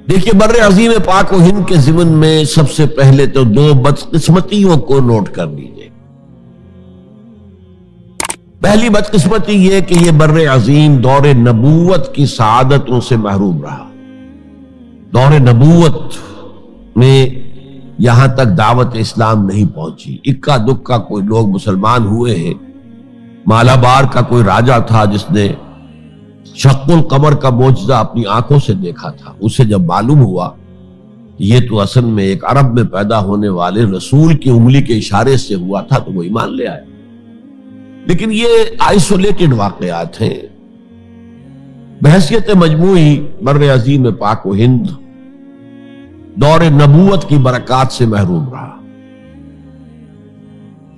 دیکھیے بر عظیم پاک و ہند کے ضمن میں سب سے پہلے تو دو بدقسمتیوں کو نوٹ کر لیجیے۔ پہلی بدقسمتی یہ کہ یہ بر عظیم دور نبوت کی سعادتوں سے محروم رہا۔ دور نبوت میں یہاں تک دعوت اسلام نہیں پہنچی، اکا دکا کوئی لوگ مسلمان ہوئے ہیں۔ مالابار کا کوئی راجہ تھا جس نے شق القمر کا معجزہ اپنی آنکھوں سے دیکھا تھا۔ اسے جب معلوم ہوا یہ تو اصل میں ایک عرب میں پیدا ہونے والے رسول کی انگلی کے اشارے سے ہوا تھا تو وہ ایمان لے آیا۔ لیکن یہ آئسولیٹڈ واقعات ہیں۔ بحیثیت مجموعی بر عظیم پاک و ہند دور نبوت کی برکات سے محروم رہا۔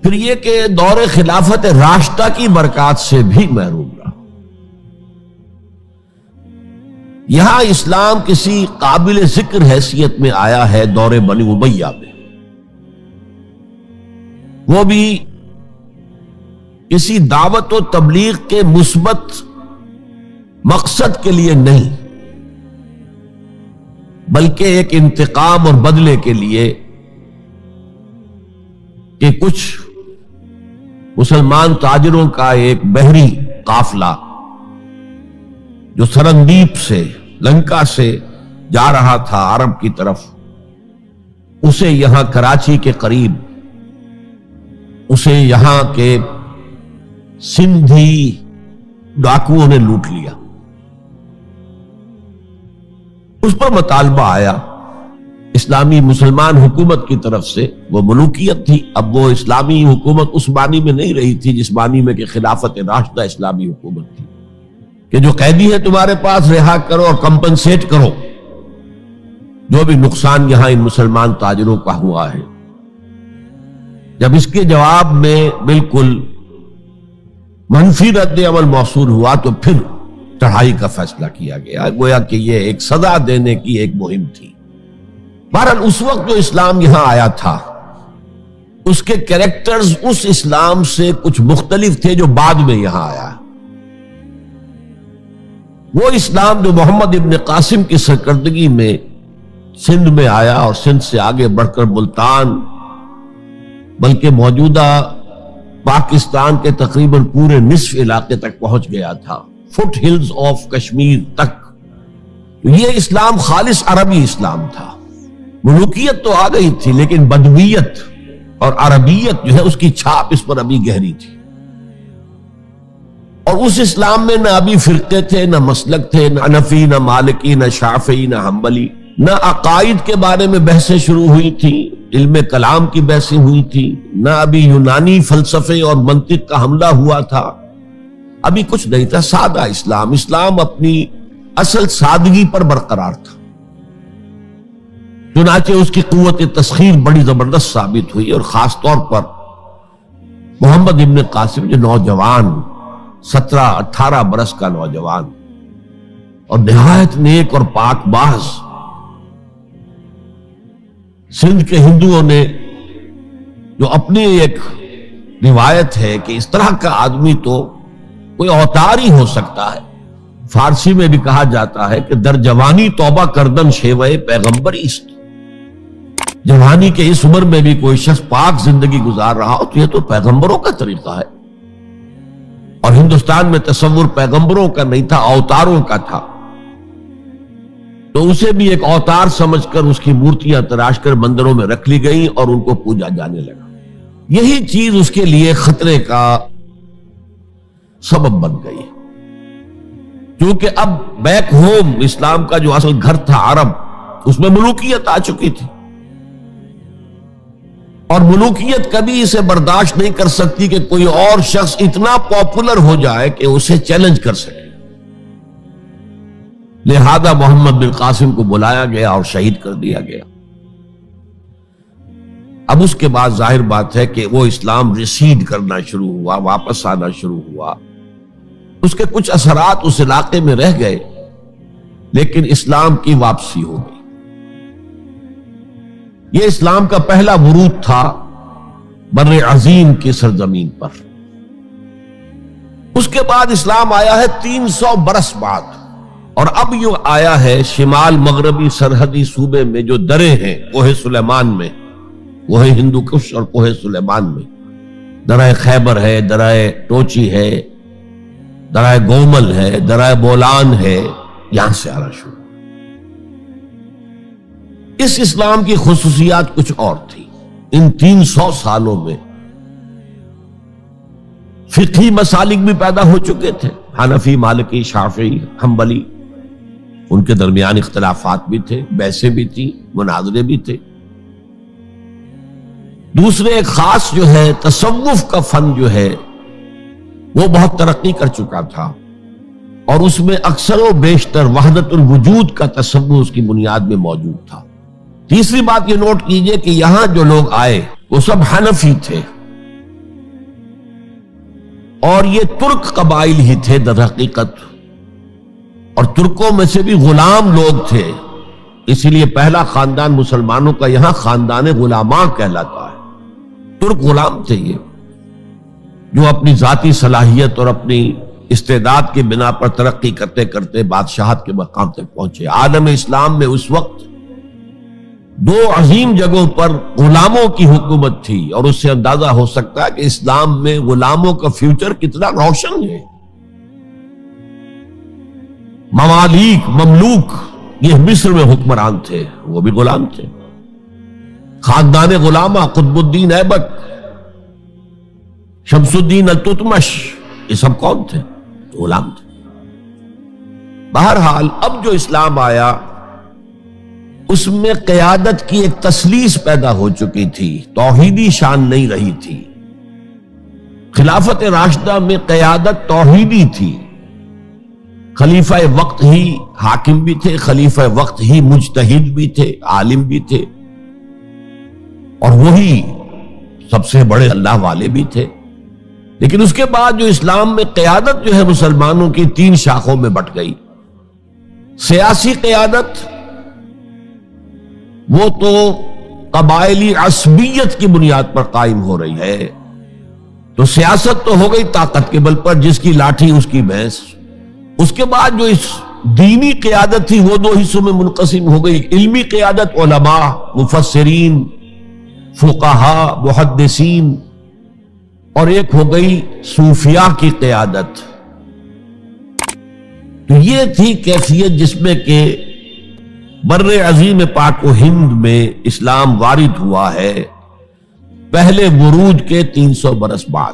پھر یہ کہ دور خلافت راشدہ کی برکات سے بھی محروم رہا۔ یہاں اسلام کسی قابل ذکر حیثیت میں آیا ہے دور بنی امیہ میں، وہ بھی کسی دعوت و تبلیغ کے مثبت مقصد کے لیے نہیں، بلکہ ایک انتقام اور بدلے کے لیے کہ کچھ مسلمان تاجروں کا ایک بحری قافلہ جو سرندیپ سے لنکا سے جا رہا تھا عرب کی طرف، اسے یہاں کراچی کے قریب، اسے یہاں کے سندھی ڈاکوؤں نے لوٹ لیا۔ اس پر مطالبہ آیا اسلامی مسلمان حکومت کی طرف سے، وہ ملوکیت تھی۔ اب وہ اسلامی حکومت اس معنی میں نہیں رہی تھی جس معنی میں کہ خلافت راشدہ اسلامی حکومت تھی کہ جو قیدی ہے تمہارے پاس رہا کرو اور کمپنسیٹ کرو جو بھی نقصان یہاں ان مسلمان تاجروں کا ہوا ہے۔ جب اس کے جواب میں بالکل منفی رد عمل موصول ہوا تو پھر چڑھائی کا فیصلہ کیا گیا، گویا کہ یہ ایک سزا دینے کی ایک مہم تھی۔ بہرحال اس وقت جو اسلام یہاں آیا تھا اس کے کریکٹرز اس اسلام سے کچھ مختلف تھے جو بعد میں یہاں آیا۔ وہ اسلام جو محمد ابن قاسم کی سرکردگی میں سندھ میں آیا اور سندھ سے آگے بڑھ کر ملتان بلکہ موجودہ پاکستان کے تقریباً پورے نصف علاقے تک پہنچ گیا تھا، فٹ ہلز آف کشمیر تک، یہ اسلام خالص عربی اسلام تھا۔ ملوکیت تو آ گئی تھی لیکن بدویت اور عربیت جو ہے اس کی چھاپ اس پر ابھی گہری تھی۔ اور اس اسلام میں نہ ابھی فرقے تھے، نہ مسلک تھے، نہ حنفی، نہ مالکی، نہ شافعی، نہ حنبلی، نہ عقائد کے بارے میں بحثیں شروع ہوئی تھی، علم کلام کی بحثیں ہوئی تھی، نہ ابھی یونانی فلسفے اور منطق کا حملہ ہوا تھا، ابھی کچھ نہیں تھا۔ سادہ اسلام، اسلام اپنی اصل سادگی پر برقرار تھا، چنانچہ اس کی قوت تسخیر بڑی زبردست ثابت ہوئی۔ اور خاص طور پر محمد ابن قاسم جو نوجوان 17-18 برس کا نوجوان اور نہایت نیک اور پاک باز، سندھ کے ہندوؤں نے جو اپنی ایک روایت ہے کہ اس طرح کا آدمی تو کوئی اوتار ہی ہو سکتا ہے۔ فارسی میں بھی کہا جاتا ہے کہ در جوانی توبہ کردن شیوہ پیغمبری است، جوانی کے اس عمر میں بھی کوئی شخص پاک زندگی گزار رہا ہو تو یہ تو پیغمبروں کا طریقہ ہے۔ اور ہندوستان میں تصور پیغمبروں کا نہیں تھا، اوتاروں کا تھا، تو اسے بھی ایک اوتار سمجھ کر اس کی مورتیاں تراش کر مندروں میں رکھ لی گئیں اور ان کو پوجا جانے لگا۔ یہی چیز اس کے لیے خطرے کا سبب بن گئی، کیونکہ اب بیک ہوم اسلام کا جو اصل گھر تھا عرب، اس میں ملوکیت آ چکی تھی، اور ملوکیت کبھی اسے برداشت نہیں کر سکتی کہ کوئی اور شخص اتنا پاپولر ہو جائے کہ اسے چیلنج کر سکے۔ لہذا محمد بن قاسم کو بلایا گیا اور شہید کر دیا گیا۔ اب اس کے بعد ظاہر بات ہے کہ وہ اسلام ریسیڈ کرنا شروع ہوا، واپس آنا شروع ہوا۔ اس کے کچھ اثرات اس علاقے میں رہ گئے لیکن اسلام کی واپسی ہو گئی۔ یہ اسلام کا پہلا ورود تھا بر عظیم کی سرزمین پر۔ اس کے بعد اسلام آیا ہے 300 برس بعد، اور اب یہ آیا ہے شمال مغربی سرحدی صوبے میں جو درے ہیں کوہ سلیمان میں، کوہ ہندو کش اور کوہ سلیمان میں، درہ خیبر ہے، درہ ٹوچی ہے، درہ گومل ہے، درہ بولان ہے، یہاں سے آنا شروع۔ اس اسلام کی خصوصیات کچھ اور تھی۔ ان 300 سالوں میں فقہی مسالک بھی پیدا ہو چکے تھے، حنفی، مالکی، شافعی، حنبلی، ان کے درمیان اختلافات بھی تھے، بحثیں بھی تھیں، مناظرے بھی تھے۔ دوسرے ایک خاص جو ہے تصوف کا فن جو ہے وہ بہت ترقی کر چکا تھا، اور اس میں اکثر و بیشتر وحدت الوجود کا تصور اس کی بنیاد میں موجود تھا۔ تیسری بات یہ نوٹ کیجئے کہ یہاں جو لوگ آئے وہ سب حنفی تھے، اور یہ ترک قبائل ہی تھے در حقیقت، اور ترکوں میں سے بھی غلام لوگ تھے، اسی لیے پہلا خاندان مسلمانوں کا یہاں خاندان غلاماں کہلاتا ہے۔ ترک غلام تھے یہ، جو اپنی ذاتی صلاحیت اور اپنی استعداد کی بنا پر ترقی کرتے کرتے بادشاہت کے مقام تک پہنچے۔ عالم اسلام میں اس وقت 2 عظیم جگہوں پر غلاموں کی حکومت تھی، اور اس سے اندازہ ہو سکتا ہے کہ اسلام میں غلاموں کا فیوچر کتنا روشن ہے۔ ممالک، مملوک، یہ مصر میں حکمران تھے، وہ بھی غلام تھے۔ خاندان غلامہ، قطب الدین ایبک، شمس الدین التتمش، یہ سب کون تھے؟ غلام تھے۔ بہرحال اب جو اسلام آیا اس میں قیادت کی ایک تسلیس پیدا ہو چکی تھی، توحیدی شان نہیں رہی تھی۔ خلافت راشدہ میں قیادت توحیدی تھی، خلیفہ وقت ہی حاکم بھی تھے، خلیفہ وقت ہی مجتہد بھی تھے، عالم بھی تھے، اور وہی سب سے بڑے اللہ والے بھی تھے۔ لیکن اس کے بعد جو اسلام میں قیادت جو ہے مسلمانوں کی 3 شاخوں میں بٹ گئی۔ سیاسی قیادت وہ تو قبائلی عصبیت کی بنیاد پر قائم ہو رہی ہے، تو سیاست تو ہو گئی طاقت کے بل پر، جس کی لاٹھی اس کی بھینس۔ اس کے بعد جو اس دینی قیادت تھی وہ 2 حصوں میں منقسم ہو گئی، علمی قیادت، علماء، مفسرین، فقہاء، محدثین، اور ایک ہو گئی صوفیاء کی قیادت۔ تو یہ تھی کیفیت جس میں کہ بر عظیم پاک و ہند میں اسلام وارد ہوا ہے پہلے ورود کے 300 برس بعد۔